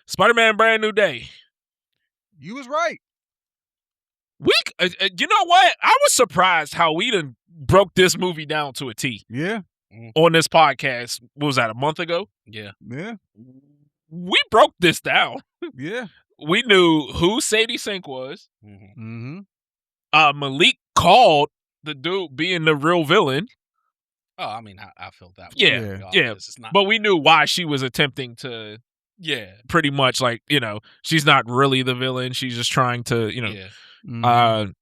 Spider-Man Brand New Day. You was right. You know what? I was surprised how we done broke this movie down to a T. Yeah. On this podcast. What was that, a month ago? Yeah. Yeah. We broke this down. Yeah. We knew who Sadie Sink was. Mm-hmm. Malik called the dude being the real villain. Oh, I mean, I felt that. Yeah. It's not, but we knew why she was attempting to. Yeah. Pretty much like, she's not really the villain. She's just trying to, Yeah. Mm-hmm.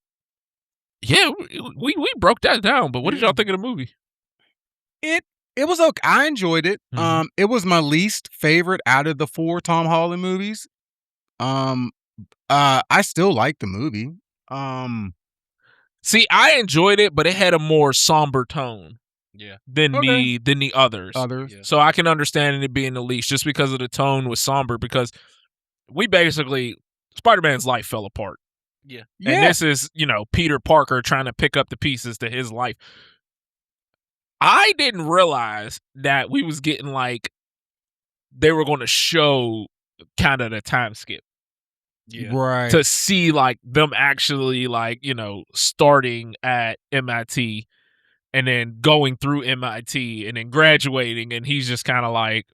We broke that down. But what did y'all think of the movie? It was okay. I enjoyed it. Mhm. It was my least favorite out of the 4 Tom Holland movies. I still like the movie. See, I enjoyed it, but it had a more somber tone. Yeah. Than the others. Yeah. So I can understand it being the least just because of the tone was somber, because we basically Spider-Man's life fell apart. Yeah. And this is, Peter Parker trying to pick up the pieces to his life. I didn't realize that we was getting like they were going to show kind of the time skip. Yeah. Right. To see like them actually like, starting at MIT and then going through MIT and then graduating, and he's just kind of like,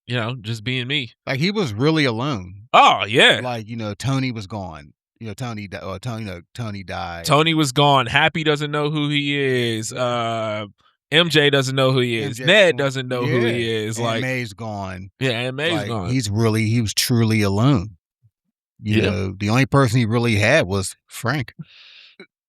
just being me. Like he was really alone. Oh yeah. Like, Tony was gone. Tony died. Tony was gone. Happy doesn't know who he is. MJ doesn't know who he is. Ned doesn't know who he is. Aunt May's gone. Yeah, Aunt May's gone. He was truly alone. You know, the only person he really had was Frank.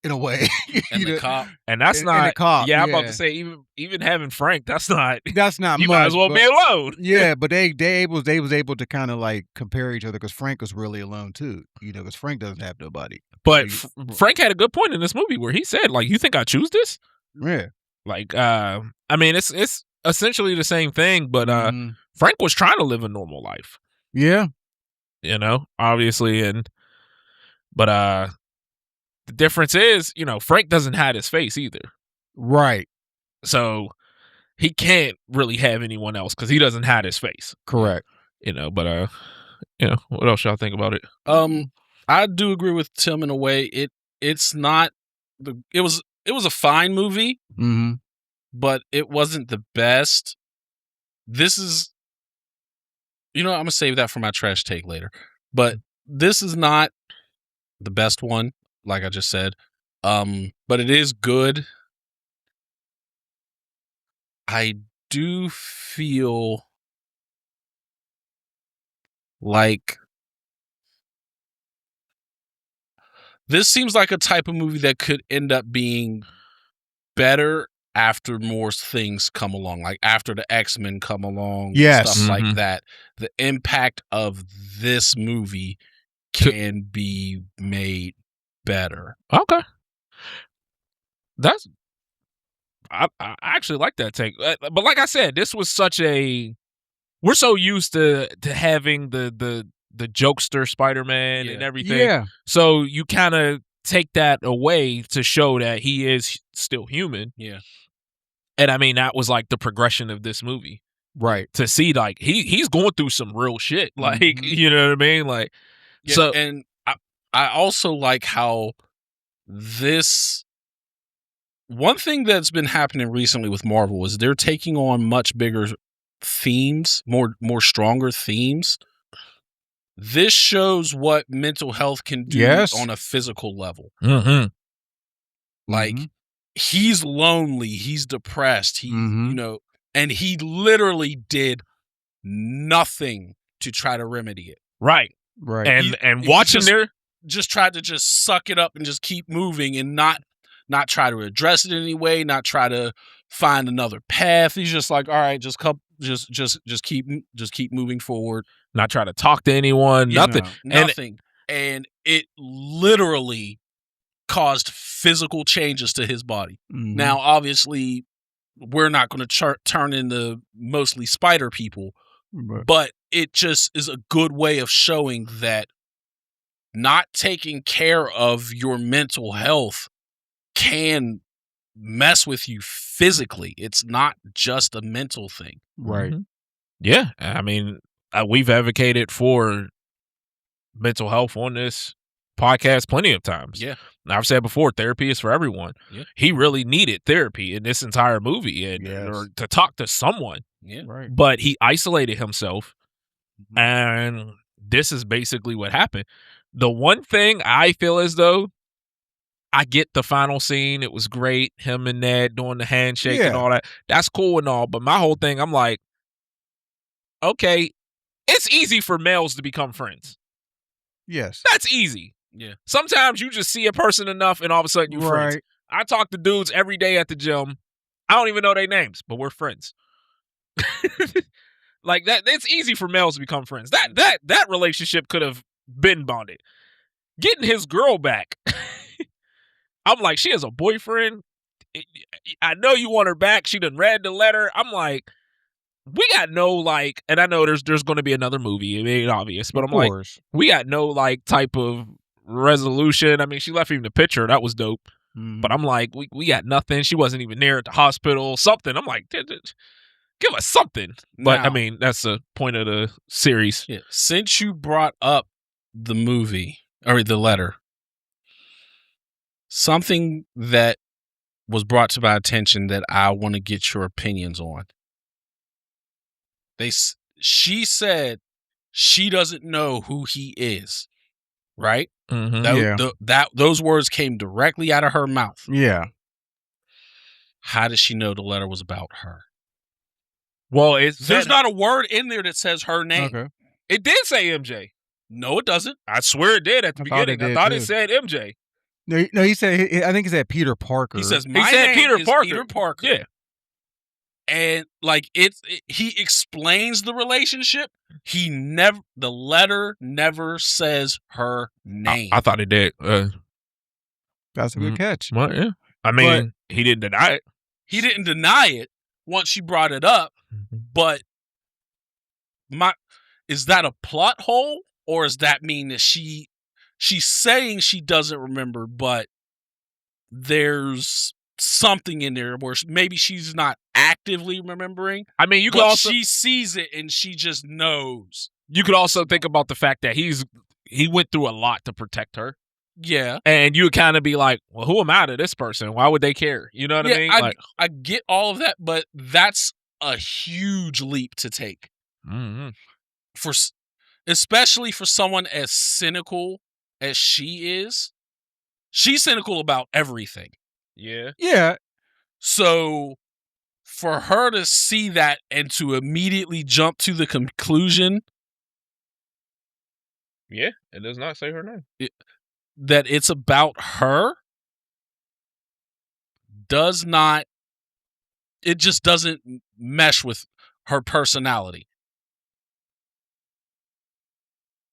In a way. And the cop. And that's not the cop. Yeah, I'm about to say even having Frank, that's not you much, might as well be alone. Yeah, but they was able to kind of like compare each other, because Frank was really alone too. Because Frank doesn't have nobody. But Frank had a good point in this movie where he said, like, you think I choose this? Yeah. Like, I mean, it's essentially the same thing, but Frank was trying to live a normal life. Yeah. Obviously, but the difference is, Frank doesn't hide his face either. Right. So he can't really have anyone else because he doesn't hide his face. Correct. But what else y'all think about it? I do agree with Tim in a way. It's not it was a fine movie, but it wasn't the best. This is, I'm gonna save that for my trash take later. But this is not the best one, like I just said. But it is good. I do feel like this seems like a type of movie that could end up being better after more things come along, like after the X-Men come along, stuff like that. The impact of this movie can be made better. Okay. I actually like that take. But like I said, this was we're so used to having the jokester Spider-Man and everything. Yeah. So you kind of take that away to show that he is still human. Yeah. And I mean, that was like the progression of this movie. Right. To see like he's going through some real shit. Like, you know what I mean? Like, yeah, so. And I also like how this, one thing that's been happening recently with Marvel is they're taking on much bigger themes, more stronger themes. This shows what mental health can do on a physical level. Like, he's lonely, he's depressed, he and he literally did nothing to try to remedy it. Right. And watching just tried to just suck it up and just keep moving and not try to address it in any way, not try to find another path. He's just like, all right, just keep moving forward. Not try to talk to anyone, nothing. Nothing. And it literally caused physical changes to his body. Now, obviously, we're not going to turn into mostly spider people, but it just is a good way of showing that not taking care of your mental health can mess with you physically. It's not just a mental thing. Right. Yeah. I mean, we've advocated for mental health on this podcast plenty of times. Yeah. I've said before, therapy is for everyone. Yeah. He really needed therapy in this entire movie or to talk to someone. Yeah. Right. But he isolated himself, and this is basically what happened. The one thing I feel as though, I get the final scene. It was great. Him and Ned doing the handshake and all that. That's cool and all. But my whole thing, I'm like, okay, it's easy for males to become friends. Yes. That's easy. Yeah. Sometimes you just see a person enough and all of a sudden you're friends. I talk to dudes every day at the gym. I don't even know their names, but we're friends. Like that, it's easy for males to become friends. That relationship could have been bonded. Getting his girl back. I'm like, she has a boyfriend. I know you want her back. She done read the letter. I'm like, we got no like, and I know there's going to be another movie. It ain't obvious, but I'm like, we got no like type of resolution. I mean, she left him the picture. That was dope. But I'm like, we got nothing. She wasn't even there at the hospital. Something. I'm like, give us something. But Now, I mean, that's the point of the series. Yeah. Since you brought up the movie or the letter, something that was brought to my attention that I want to get your opinions on. She said she doesn't know who he is, right? Those words came directly out of her mouth. Yeah. How does she know the letter was about her? Well, there's not a word in there that says her name. Okay. It did say MJ. No, it doesn't. I swear it did at the beginning. I thought it said MJ. No, he said. I think he said Peter Parker. He says He my said name Peter is Parker. Peter Parker. Yeah. And like he explains the relationship. The letter never says her name. I thought it did. That's a good catch. Well, yeah. I mean, he didn't deny it. He didn't deny it once she brought it up. But is that a plot hole, or does that mean that she's saying she doesn't remember, but there's something in there where maybe she's not actively remembering? I mean, she sees it and she just knows. You could also think about the fact that he went through a lot to protect her. Yeah. And you would kind of be like, well, who am I to this person? Why would they care? You know what I mean? I get all of that, but that's a huge leap to take. Especially for someone as cynical as she is. She's cynical about everything. Yeah. Yeah. So for her to see that and to immediately jump to the conclusion. Yeah, it does not say her name. That it's about her it just doesn't mesh with her personality.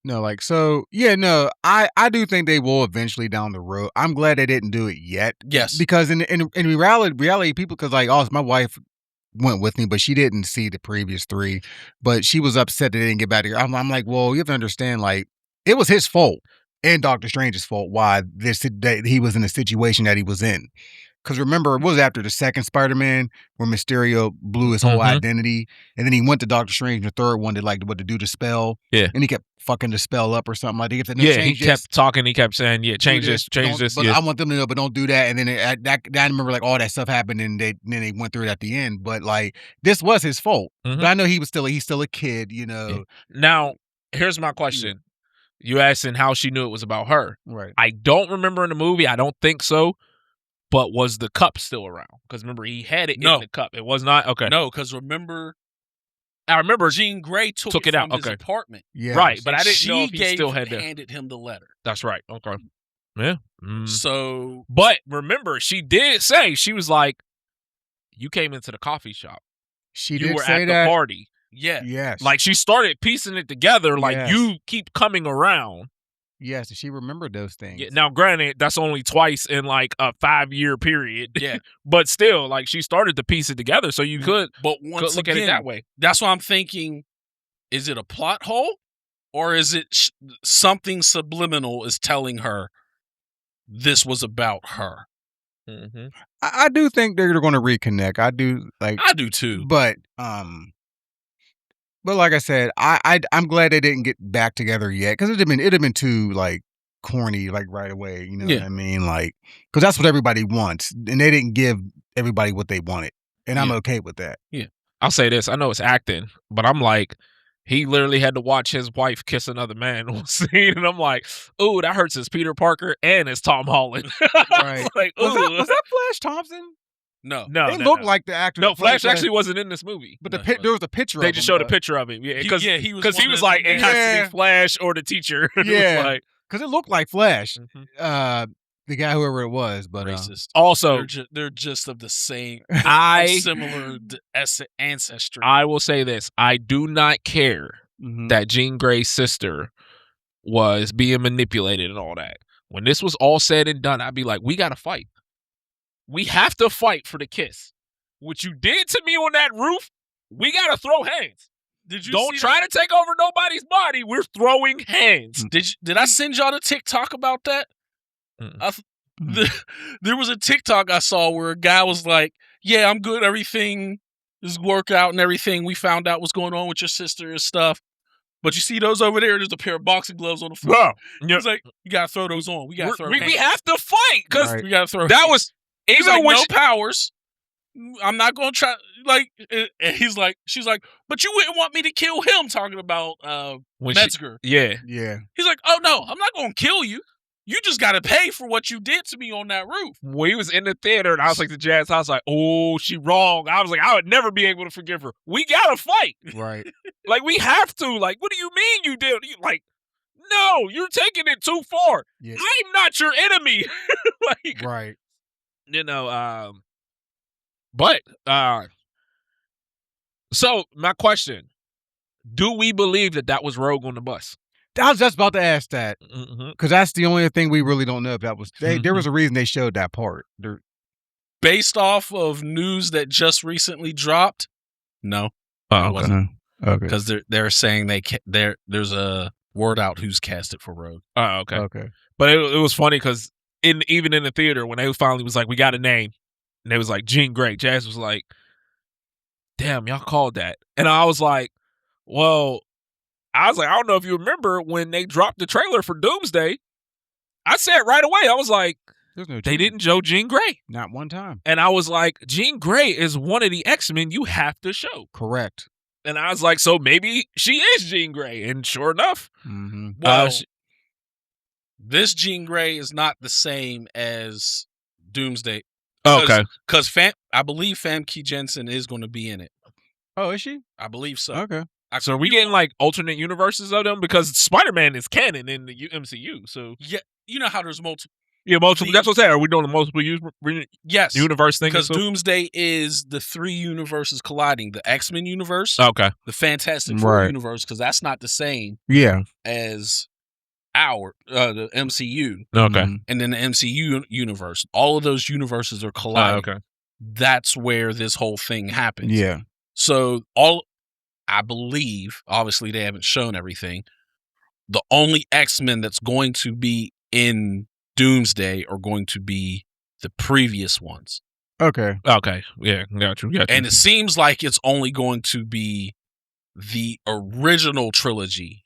No, like, so, yeah, no, I do think they will eventually down the road. I'm glad they didn't do it yet. Yes. Because in reality, people, because like, also my wife went with me, but she didn't see the previous three, but she was upset that they didn't get back to her. I'm like, well, you have to understand, like, it was his fault and Doctor Strange's fault why that he was in the situation that he was in. Because remember, it was after the second Spider-Man where Mysterio blew his whole identity, and then he went to Doctor Strange, the third one, to do the spell. Yeah, and he kept fucking the spell up or something like that. He kept talking. He kept saying, "Yeah, change this." But I want them to know, but don't do that. And then I remember like all that stuff happened, and then they went through it at the end. But like this was his fault. But I know he's still a kid, you know. Yeah. Now, here's my question. You asking how she knew it was about her. Right. I don't remember in the movie. I don't think so. But was the cup still around? Because remember, he had it in the cup. It was not? Okay. No, because I remember Jean Grey took it out from his apartment. Yeah. Right, but I didn't know if he still handed him the letter. That's right. Okay. Yeah. So. But remember, she did say, she was like, you came into the coffee shop. You were say at that? the party. Yeah. Yes. Like she started piecing it together. Like you keep coming around. Yes, she remembered those things. Yeah, now, granted, that's only twice in like a 5-year period. Yeah, but still, like she started to piece it together, so you could. But once look at it that way. That's why I'm thinking: is it a plot hole, or is it something subliminal is telling her this was about her? Mm-hmm. I do think they're going to reconnect. I do too. But But like I said, I'm glad they didn't get back together yet because it'd have been too like corny like right away. You know what I mean? Like because that's what everybody wants, and they didn't give everybody what they wanted, and I'm okay with that. Yeah. I'll say this: I know it's acting, but I'm like, he literally had to watch his wife kiss another man on scene, and I'm like, ooh, that hurts as Peter Parker and as Tom Holland. Right? Like, was that Flash Thompson? No. It looked like the actor. No, Flash actually wasn't in this movie. But there was a picture. They just showed a picture of him. Yeah, because he was like, it has to be Flash or the teacher. Yeah, because it looked like Flash. Mhm. The guy, whoever it was, but racist. Also, they're just of the same, similar ancestry. I will say this: I do not care that Jean Grey's sister was being manipulated and all that. When this was all said and done, I'd be like, we got to fight. We have to fight for the kiss. What you did to me on that roof, we got to throw hands. Don't try to take over nobody's body. We're throwing hands. Did I send y'all the TikTok about that? There was a TikTok I saw where a guy was like, yeah, I'm good. Everything is work out and everything. We found out what's going on with your sister and stuff. But you see those over there? There's a pair of boxing gloves on the floor. Yeah. It's like, you got to throw those on. We got to throw we have to fight because we got to throw that hands. was He's even like, when no powers. I'm not going to try. Like, and she's like, but you wouldn't want me to kill him, talking about Metzger. Yeah. He's like, oh, no, I'm not going to kill you. You just got to pay for what you did to me on that roof. When he was in the theater and I was like, the Jazz house, like, oh, she wrong. I was like, I would never be able to forgive her. We got to fight. Right. Like, we have to. Like, what do you mean you did? Like, no, you're taking it too far. Yeah. I'm not your enemy. Like, right. You know, but, so my question, do we believe that was Rogue on the bus? I was just about to ask that because that's the only thing we really don't know if that was. There was a reason they showed that part. Based off of news that just recently dropped, no, it wasn't. Okay, because they're saying there's a word out who's cast it for Rogue. Oh, okay. Okay, but it was funny because even in the theater when they finally was like, we got a name, and they was like Jean Grey. Jazz was like, damn, y'all called that, and I was like, well. I was like, I don't know if you remember when they dropped the trailer for Doomsday. I said right away, I was like, they didn't show Jean Grey. Not one time. And I was like, Jean Grey is one of the X-Men you have to show. Correct. And I was like, so maybe she is Jean Grey. And sure enough. Well, this Jean Grey is not the same as Doomsday. Okay. Because I believe Famke Janssen is going to be in it. Oh, is she? I believe so. Okay. So are we getting like alternate universes of them? Because Spider-Man is canon in the MCU. So yeah, you know how there's multiple. Yeah, multiple. That's what I'm saying. Are we doing a multiple yes universe thing? Because Doomsday is the three universes colliding: the X-Men universe, okay, the Fantastic Four universe, because that's not the same. Yeah. As the MCU. Okay, and then the MCU universe. All of those universes are colliding. Okay, that's where this whole thing happens. Yeah. So I believe, obviously they haven't shown everything. The only X-Men that's going to be in Doomsday are going to be the previous ones. Okay. Yeah, got you. And it seems like it's only going to be the original trilogy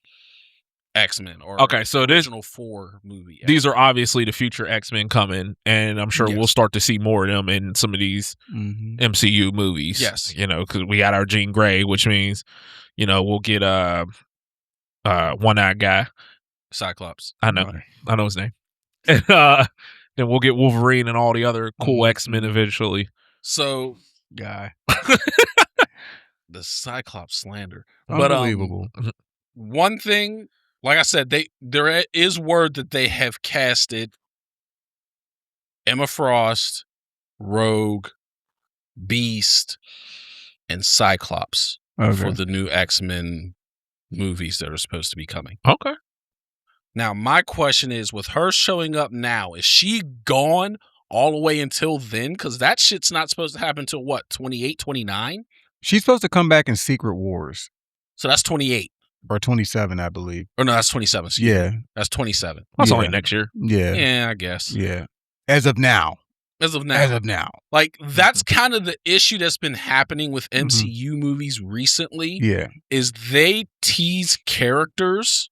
X-Men or so original 4 movie. X-Men. These are obviously the future X-Men coming, and I'm sure we'll start to see more of them in some of these MCU movies. Yes, because we got our Jean Grey, which means we'll get one-eyed guy, Cyclops. I know his name, and then we'll get Wolverine and all the other cool X-Men eventually. So, guy, the Cyclops slander, unbelievable. But one thing. Like I said, there is word that they have casted Emma Frost, Rogue, Beast, and Cyclops for the new X-Men movies that are supposed to be coming. Okay. Now, my question is, with her showing up now, is she gone all the way until then? Because that shit's not supposed to happen until what, 28, 29? She's supposed to come back in Secret Wars. So that's 28. Or 27, I believe. Or no, that's 27. Yeah. That's 27. That's only next year. Yeah. Yeah, I guess. Yeah. As of now. As of now. As of now. Like, that's kind of the issue that's been happening with MCU movies recently. Yeah. Is they tease characters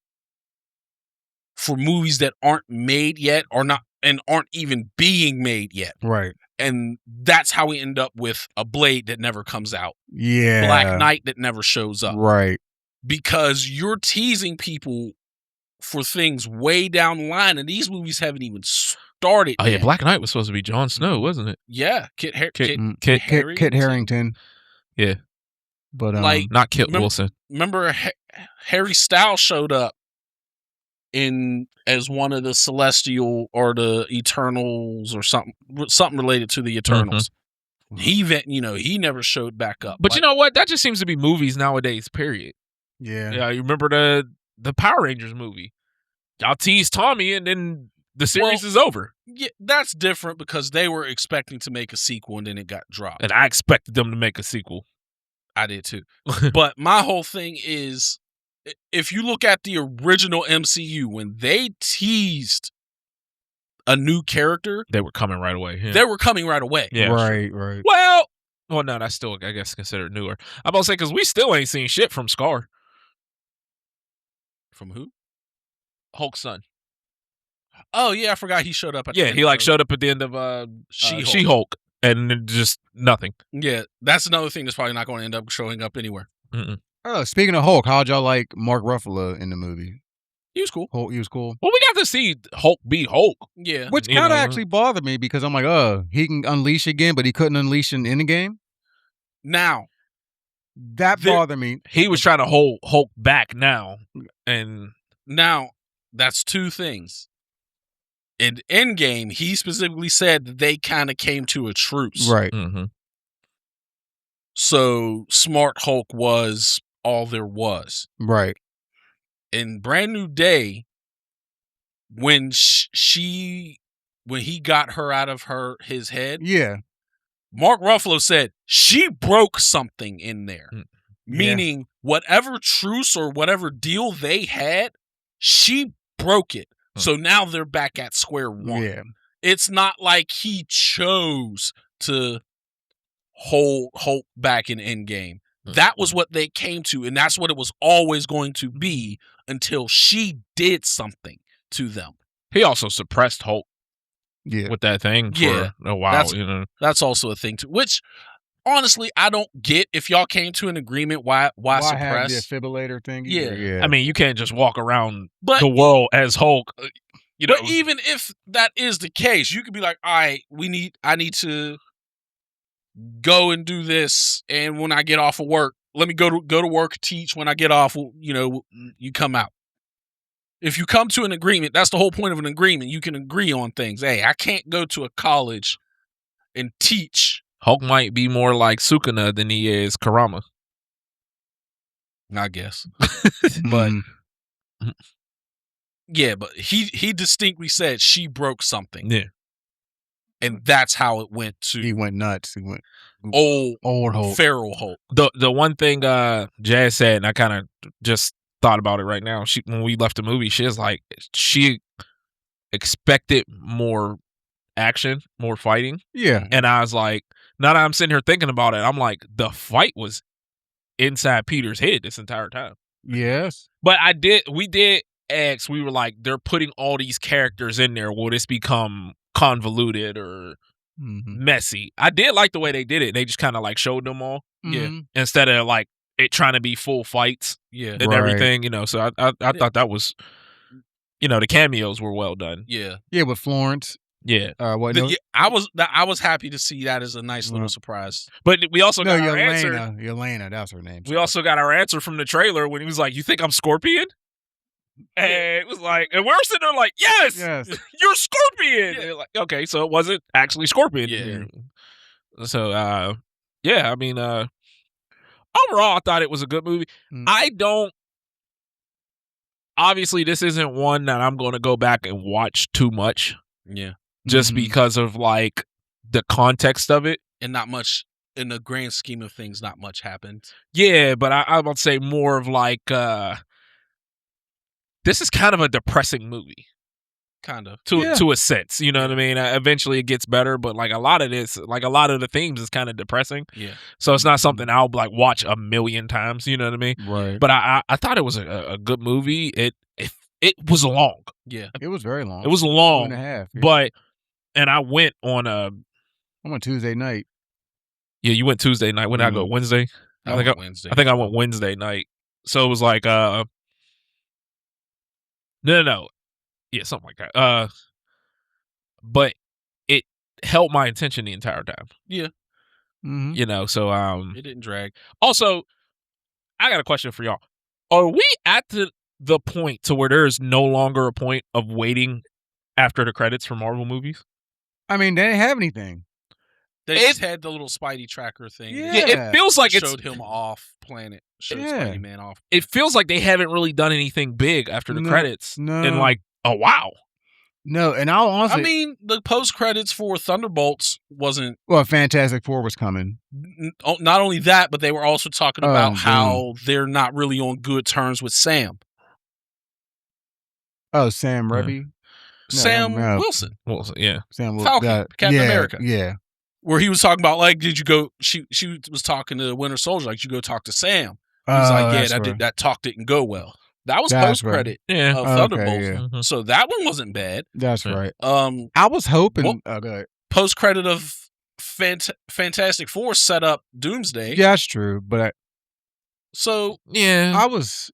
for movies that aren't made yet or not and aren't even being made yet. Right. And that's how we end up with a Blade that never comes out. Yeah. Black Knight that never shows up. Right. Because you're teasing people for things way down the line, and these movies haven't even started Oh, yeah, yet. Black Knight was supposed to be Jon Snow, wasn't it? Yeah. Kit Kit Harington. Yeah. But Like, not Kit Wilson. Remember Harry Styles showed up as one of the Celestial or the Eternals or something related to the Eternals. He never showed back up. But you know what? That just seems to be movies nowadays, period. Yeah. Yeah, you remember the Power Rangers movie? Y'all tease Tommy and then the series is over. Yeah, that's different because they were expecting to make a sequel and then it got dropped. And I expected them to make a sequel. I did too. But my whole thing is, if you look at the original MCU, when they teased a new character, they were coming right away. Yeah. They were coming right away. Yeah, right. Well, no, that's still, I guess, considered newer. I'm about to say, because we still ain't seen shit from Scar. From who? Hulk's son. Oh, yeah, I forgot he showed up at the end. He showed up at the end of She-Hulk. And just nothing. Yeah, that's another thing that's probably not going to end up showing up anywhere. Speaking of Hulk, how'd y'all like Mark Ruffalo in the movie? He was cool. He was cool. Well, we got to see Hulk be Hulk. Yeah. Which kind of actually bothered me because I'm like, he can unleash again, but he couldn't unleash in the game. Now. That bothered me. He was trying to hold Hulk back now. And now, that's two things. In Endgame, he specifically said that they kind of came to a truce. Right. So, Smart Hulk was all there was. Right. In Brand New Day, when when he got her out of his head, yeah, Mark Ruffalo said she broke something in there. Meaning, whatever truce or whatever deal they had, she broke it. So now they're back at square one. Yeah. It's not like he chose to hold Hulk back in Endgame. That was what they came to, and that's what it was always going to be until she did something to them. He also suppressed Hulk with that thing for a while. That's also a thing, too. Which, honestly, I don't get if y'all came to an agreement why suppress have the defibrillator thing. Yeah. I mean, you can't just walk around the world as Hulk. But even if that is the case, you could be like, all right, I need to go and do this, and when I get off of work, let me go to work, teach. When I get off, you come out. If you come to an agreement, that's the whole point of an agreement. You can agree on things. Hey, I can't go to a college and teach. Hulk might be more like Sukuna than he is Kurama. I guess. But yeah, but he distinctly said she broke something. Yeah. And that's how it went to. He went nuts. He went old Hulk. Feral Hulk. The one thing Jazz said, and I kind of just thought about it right now. When we left the movie, she was like, she expected more action, more fighting. Yeah. And I was like, now that I'm sitting here thinking about it, I'm like, the fight was inside Peter's head this entire time. Yes. But we did ask, we were like, they're putting all these characters in there. Will this become convoluted or messy? I did like the way they did it. They just kind of like showed them all. Yeah. Instead of like it trying to be full fights. Yeah. And everything, so I thought that was, the cameos were well done. Yeah. Yeah, with Florence. Yeah. I was happy to see that as a nice little surprise. But we also got our answer. Yelena, that's her name. We also got our answer from the trailer when he was like, "You think I'm Scorpion?" And it was like, and we're sitting there like, yes, you're Scorpion. Yeah. Like, okay, so it wasn't actually Scorpion. Yeah. So, I mean, overall, I thought it was a good movie. Obviously, this isn't one that I'm going to go back and watch too much. Yeah. Just because of like the context of it. And not much, in the grand scheme of things, not much happened. Yeah, but I would say more of like, this is kind of a depressing movie. kind of to a sense. You know what I mean? Eventually, it gets better, but like a lot of the themes is kind of depressing. Yeah. So it's not something I'll like watch a million times. You know what I mean? Right. But I thought it was a good movie. It was long. Yeah. It was very long. It was 2.5. long, Yeah. but and I went on I went Tuesday night. Yeah, you went Tuesday night. When did I go? Wednesday. I went Wednesday. I think I went Wednesday night. So it was like no. Yeah, something like that. But it held my attention the entire time. Yeah. Mm-hmm. You know, so it didn't drag. Also, I got a question for y'all. Are we at the point to where there is no longer a point of waiting after the credits for Marvel movies? I mean, they didn't have anything. They just had the little Spidey tracker thing. Yeah. It feels like showed him off planet. Showed Spidey Man off. It feels like they haven't really done anything big after the credits in like a while. No, and I'll honestly, I mean, the post credits for Thunderbolts wasn't. Well, Fantastic Four was coming. Not only that, but they were also talking about how they're not really on good terms with Sam. Oh, Sam Raimi? Sam Wilson. Yeah. Sam Falcon, Captain America. Yeah. Where he was talking about, like, did you go? She was talking to Winter Soldier, like, you go talk to Sam. He was like, yeah, that talk didn't go well. That was post credit of Thunderbolts. Yeah. Mm-hmm. So that one wasn't bad. That's right. I was hoping go ahead. Post credit of Fantastic Four set up Doomsday. Yeah, that's true. But I was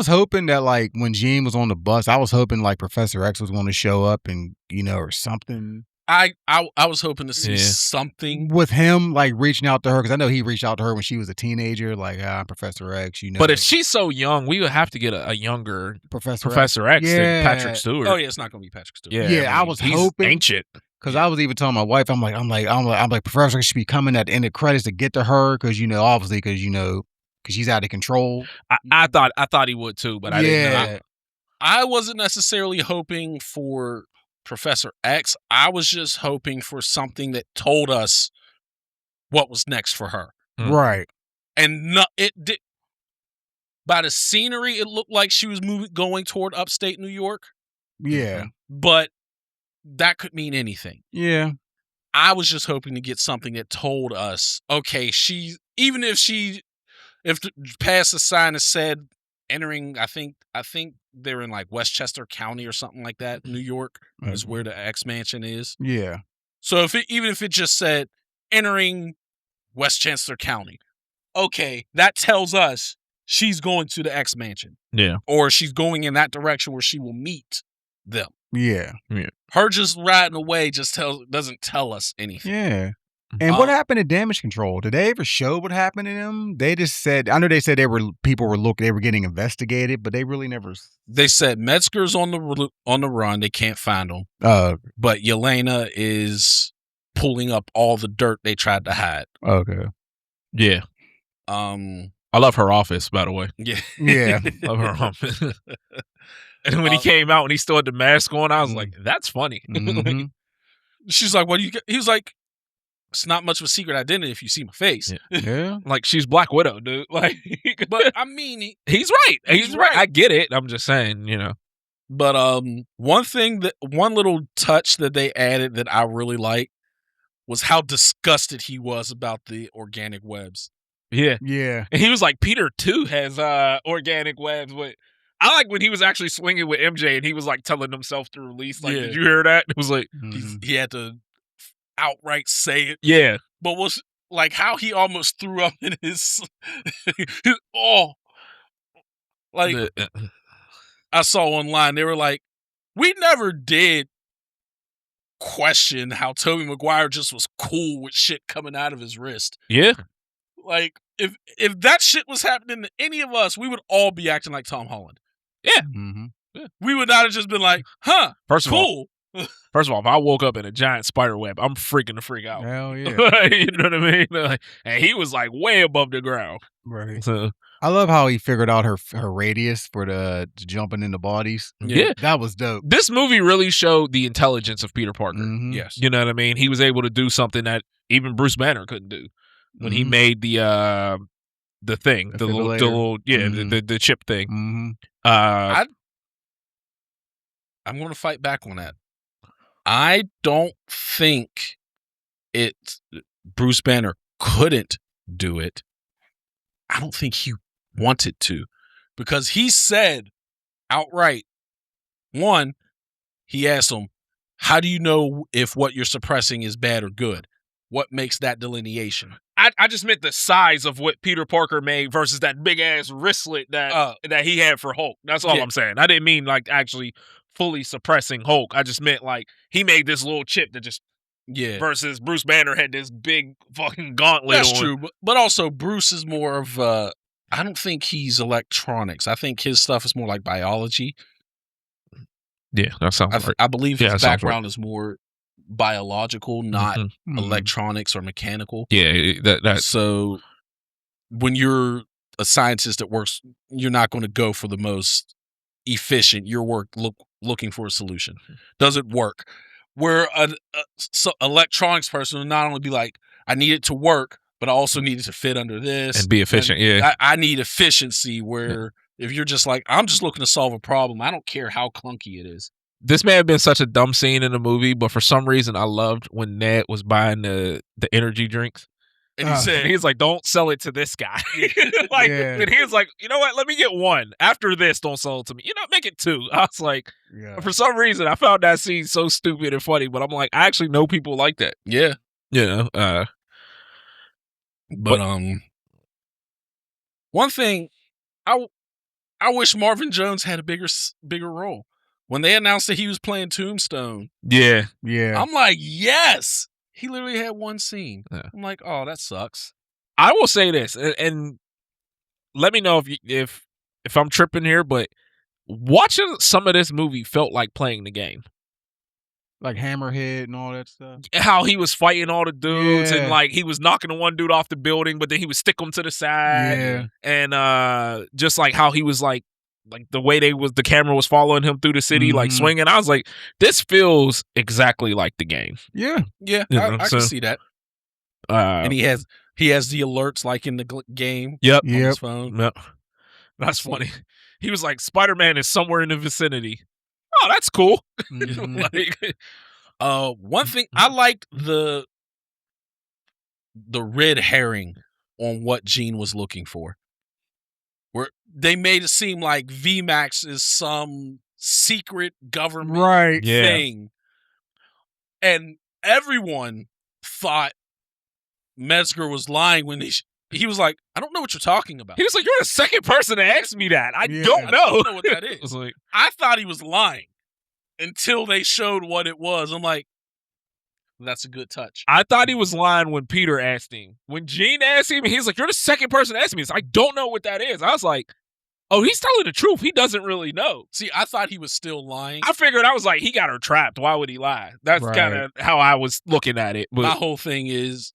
hoping that like when Jean was on the bus, I was hoping like Professor X was going to show up and or something. I was hoping to see something with him, like reaching out to her, because I know he reached out to her when she was a teenager, like I'm Professor X, But if she's so young, we would have to get a younger Professor X than Patrick Stewart. Oh yeah, it's not going to be Patrick Stewart. Yeah, I was hoping ancient. Because I was even telling my wife, I'm like, Professor X should be coming at the end of credits to get to her, because obviously, because she's out of control. I thought he would too, but I didn't know. I wasn't necessarily hoping for Professor X. I was just hoping for something that told us what was next for her. Right. And it did. By the scenery, it looked like she was going toward upstate New York. Yeah. But that could mean anything. Yeah. I was just hoping to get something that told us, okay, if past the sign has said entering, I think they're in like Westchester County or something like that. New York is where the X Mansion is. Yeah. So even if it just said entering Westchester County, okay, that tells us she's going to the X Mansion. Yeah. Or she's going in that direction where she will meet them. Yeah. Her just riding away doesn't tell us anything. Yeah. And what happened to Damage Control? Did they ever show what happened to them? They just said, I know they said they were getting investigated, but they really never. They said Metzger's on the run. They can't find him. But Yelena is pulling up all the dirt they tried to hide. Okay. Yeah. I love her office, by the way. Yeah. Yeah. Love her office. And when he came out and he still had the mask on, I was like, that's funny. Mm-hmm. She's like, what do you get? He was like, it's not much of a secret identity if you see my face. Yeah. Like, she's Black Widow, dude. Like, but I mean, he's right. He's right. I get it. I'm just saying, But one little touch that they added that I really like was how disgusted he was about the organic webs. Yeah. Yeah. And he was like, Peter too has organic webs. But I like when he was actually swinging with MJ and he was like telling himself to release. Like, did you hear that? It was like he had to outright say it. Yeah. But was like how he almost threw up in his like I saw online, they were like, we never did question how Tobey Maguire just was cool with shit coming out of his wrist. Yeah. Like if that shit was happening to any of us, we would all be acting like Tom Holland. Yeah. Mm-hmm. Yeah. We would not have just been like, huh, First cool. First of all, if I woke up in a giant spider web, I'm freaking the freak out. Hell yeah. You know what I mean? Like, and he was like way above the ground. Right. So I love how he figured out her radius for the jumping into bodies. Yeah. That was dope. This movie really showed the intelligence of Peter Parker. Mm-hmm. Yes. You know what I mean? He was able to do something that even Bruce Banner couldn't do when he made the thing, the little the chip thing. Mm-hmm. I'm going to fight back on that. I don't think Bruce Banner couldn't do it. I don't think he wanted to, because he said outright, one, he asked him, how do you know if what you're suppressing is bad or good? What makes that delineation? I just meant the size of what Peter Parker made versus that big ass wristlet that he had for Hulk. That's all I'm saying. I didn't mean like actually fully suppressing Hulk. I just meant like he made this little chip that just versus Bruce Banner had this big fucking gauntlet. That's true, but also Bruce is more of I don't think he's electronics. I think his stuff is more like biology. Yeah, that sounds right. I believe his background is more biological, not electronics or mechanical. Yeah, so when you're a scientist that works, you're not going to go for the most efficient. You're looking for a solution. Does it work? Where an electronics person will not only be like, I need it to work, but I also need it to fit under this and be efficient. I need efficiency. Where if you're just like, I'm just looking to solve a problem, I don't care how clunky it is. This may have been such a dumb scene in the movie, but for some reason I loved when Ned was buying the energy drinks. And he said, he's like, don't sell it to this guy. And he was like, you know what? Let me get one. After this, don't sell it to me. You know, make it two. I was like, for some reason, I found that scene so stupid and funny, but I'm like, I actually know people like that. Yeah. But one thing, I wish Marvin Jones had a bigger role. When they announced that he was playing Tombstone. Yeah. I'm like, yes. He literally had one scene. Yeah. I'm like, oh, that sucks. I will say this, and let me know if I'm tripping here, but watching some of this movie felt like playing the game. Like Hammerhead and all that stuff. How he was fighting all the dudes and like he was knocking the one dude off the building, but then he would stick him to the side. Yeah. And just like how he was like the way the camera was following him through the city, like swinging. I was like, this feels exactly like the game. Yeah. I can see that. And he has the alerts like in the game. Yep. On his phone. Yep. That's funny. He was like, Spider-Man is somewhere in the vicinity. Oh, that's cool. One thing I liked the red herring on what Jean was looking for. Where they made it seem like VMAX is some secret government thing. And everyone thought Metzger was lying when he was like, I don't know what you're talking about. He was like, you're the second person to ask me that. I don't know. I don't know what that is. I thought he was lying until they showed what it was. I'm like, that's a good touch. I thought he was lying when Peter asked him. When Jean asked him, he's like, you're the second person to ask me this. I don't know what that is. I was like, oh, he's telling the truth. He doesn't really know. See, I thought he was still lying. I figured, I was like, he got her trapped. Why would he lie? That's kind of how I was looking at it. But my whole thing is,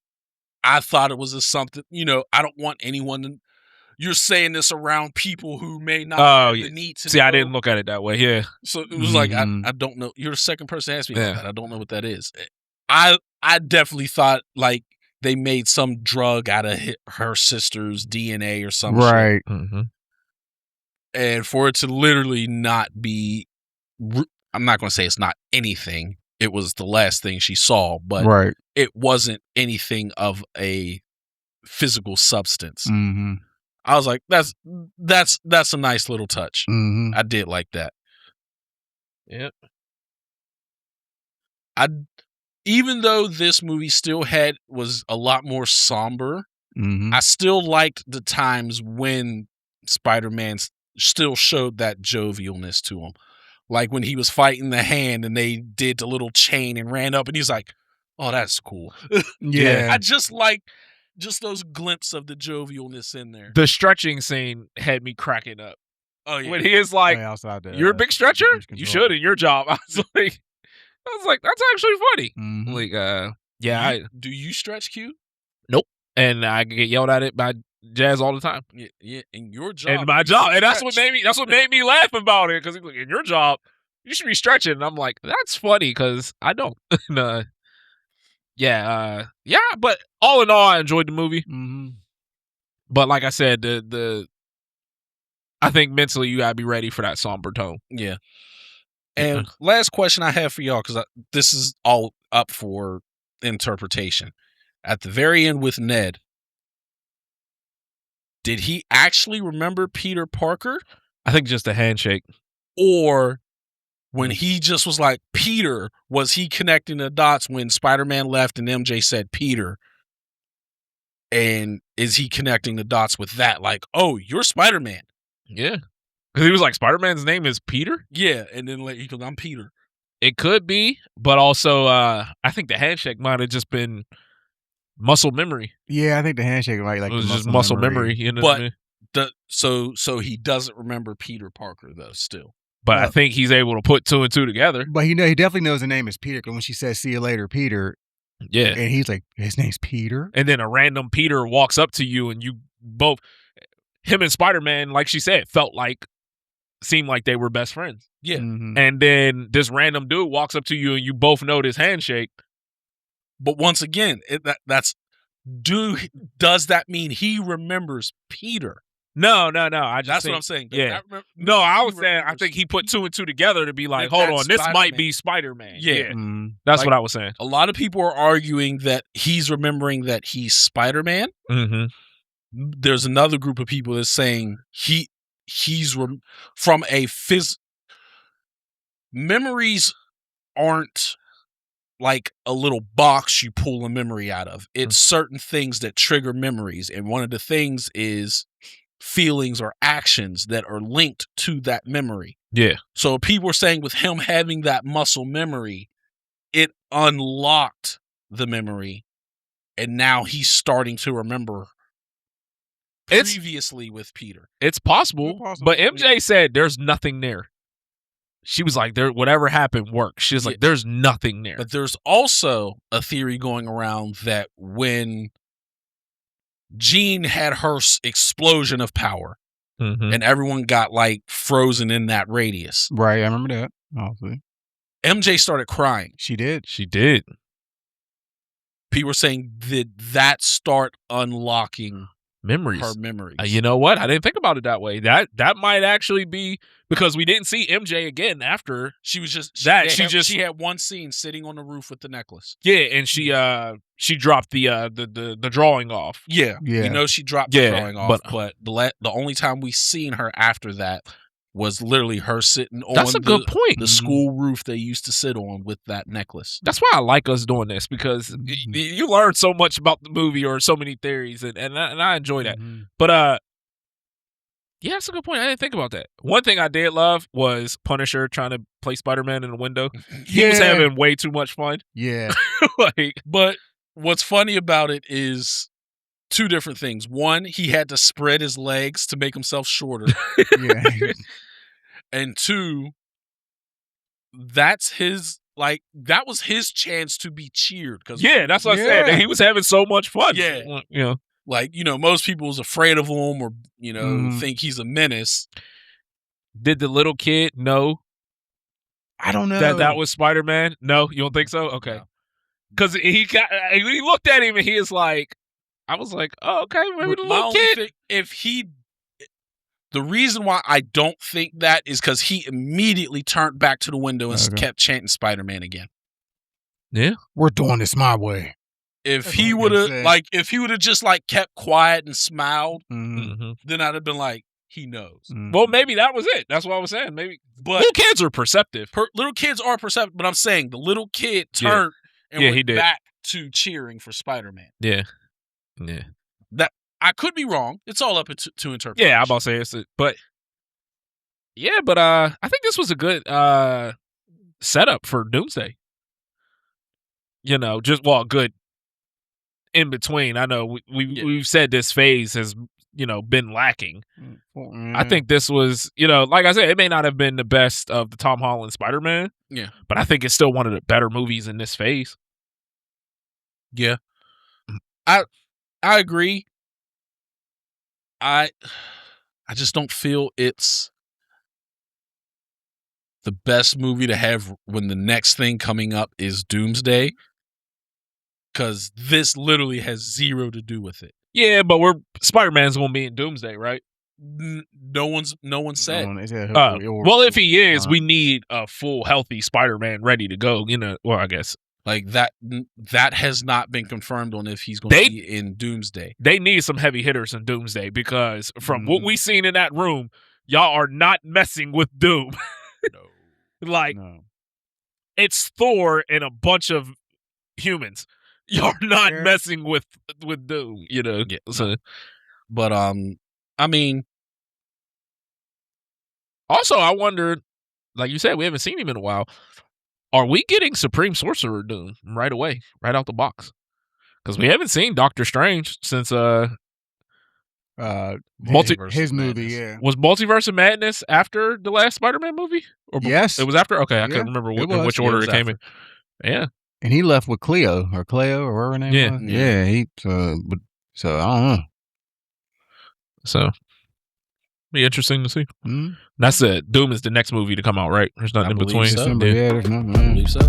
I thought it was something, I don't want anyone to, you're saying this around people who may not have the need to know. I didn't look at it that way. Yeah. So it was like, I don't know. You're the second person to ask me about that. I don't know what that is. I definitely thought like they made some drug out of her sister's DNA or something. Right. Mm-hmm. And for it to literally not be, I'm not going to say it's not anything. It was the last thing she saw, but it wasn't anything of a physical substance. Mm-hmm. I was like, that's a nice little touch. Mm-hmm. I did like that. Yep. Even though this movie still was a lot more somber, I still liked the times when Spider-Man still showed that jovialness to him. Like when he was fighting the hand and they did the little chain and ran up and he's like, oh, that's cool. Yeah. I just like those glimpses of the jovialness in there. The stretching scene had me cracking up. Oh, yeah. When he is like, you're a big stretcher? You should in your job. I was like, that's actually funny. Mm-hmm. Like, do you stretch, Q? Nope. And I get yelled at it by Jazz all the time. Yeah, in your job. In my job. And that's what made me laugh about it. Because he's like, in your job, you should be stretching. And I'm like, that's funny because I don't. But all in all, I enjoyed the movie. Mm-hmm. But like I said, I think mentally you gotta be ready for that somber tone. Yeah. And last question I have for y'all, because this is all up for interpretation. At the very end with Ned, did he actually remember Peter Parker? I think just a handshake. Or when he just was like, Peter, was he connecting the dots when Spider-Man left and MJ said Peter? And is he connecting the dots with that? Like, oh, you're Spider-Man. Yeah. Because he was like, Spider-Man's name is Peter? Yeah. And then he goes, I'm Peter. It could be, but also I think the handshake might have just been muscle memory. Yeah, I think the handshake might like it was the just muscle memory. You know what I mean? So he doesn't remember Peter Parker though, still. But I think he's able to put 2 and 2 together. But he definitely knows the name is Peter because when she says "see you later, Peter," yeah, and he's like, his name's Peter. And then a random Peter walks up to you, and you both, him and Spider-Man, like she said, seemed like they were best friends. Yeah, And then this random dude walks up to you, and you both know this handshake. But once again, does that mean he remembers Peter? No. That's what I'm saying. Yeah. I was saying I think he put 2 and 2 together to be like, hold on, this might be Spider-Man. Yeah. That's what I was saying. A lot of people are arguing that he's remembering that he's Spider-Man. Mm-hmm. There's another group of people that's saying he's from a memories aren't like a little box you pull a memory out of. It's certain things that trigger memories. And one of the things is feelings or actions that are linked to that memory. Yeah. So people are saying with him having that muscle memory, it unlocked the memory. And now he's starting to remember previously with Peter. It's possible. But MJ said there's nothing there. She was like, whatever happened worked. She was like, there's nothing there. But there's also a theory going around that when Jean had her explosion of power and everyone got like frozen in that radius. Right, I remember that. Obviously. MJ started crying. She did. People were saying, did that start unlocking memories? Her memories. You know what? I didn't think about it that way. That might actually be because we didn't see MJ again after she was just she had one scene sitting on the roof with the necklace. Yeah, and she dropped the drawing off. Yeah. You know she dropped the drawing off, but the only time we seen her after that was literally her sitting on good point. The school roof they used to sit on with that necklace. That's why I like us doing this because you learn so much about the movie or so many theories, and I enjoy that. But yeah, that's a good point. I didn't think about that. One thing I did love was Punisher trying to play Spider-Man in the window. He was having way too much fun. Yeah. But what's funny about it is 2 different things. One, he had to spread his legs to make himself shorter. Yeah. And 2, that was his chance to be cheered. That's what I said. He was having so much fun. Yeah. You know. Most people was afraid of him or, think he's a menace. Did the little kid know? I don't know. That was Spider-Man? No? You don't think so? Okay. Because he looked at him and he was like, I was like, oh, okay, maybe the little kid. The reason why I don't think that is because he immediately turned back to the window and kept chanting Spider-Man again. Yeah. We're doing this my way. If he would have just kept quiet and smiled, then I'd have been like, he knows. Well, maybe that was it. That's what I was saying. Maybe, but little kids are perceptive. Little kids are perceptive, but I'm saying the little kid turned and went back to cheering for Spider-Man. Yeah. That I could be wrong. It's all up to interpretation. Yeah, I'm about to say but I think this was a good setup for Doomsday. Good in between. I know we've said this phase has been lacking. I think this was like I said, it may not have been the best of the Tom Holland Spider-Man. Yeah, but I think it's still one of the better movies in this phase. Yeah, I agree. I just don't feel it's the best movie to have when the next thing coming up is Doomsday, because this literally has zero to do with it. Yeah, but Spider-Man's gonna be in Doomsday, right? No one's said. Well, if he is, we need a full healthy Spider-Man ready to go. Well, I guess like that has not been confirmed on if he's going to be in Doomsday. They need some heavy hitters in Doomsday because from what we seen in that room, y'all are not messing with Doom. No. It's Thor and a bunch of humans. You're not messing with Doom, Yeah. So, but I mean, also I wondered, like you said, we haven't seen him in a while. Are we getting Supreme Sorcerer Doom right away, right out the box? Because we haven't seen Doctor Strange since his movie. Yeah, was Multiverse of Madness after the last Spider-Man movie? Yes, it was after. Okay, I couldn't remember in which order it came in. Yeah, and he left with Cleo or whatever her name was. Yeah. He so I don't know. So be interesting to see. That's it. Doom is the next movie to come out, right? There's nothing in between. So. Yeah, there's nothing. I believe so.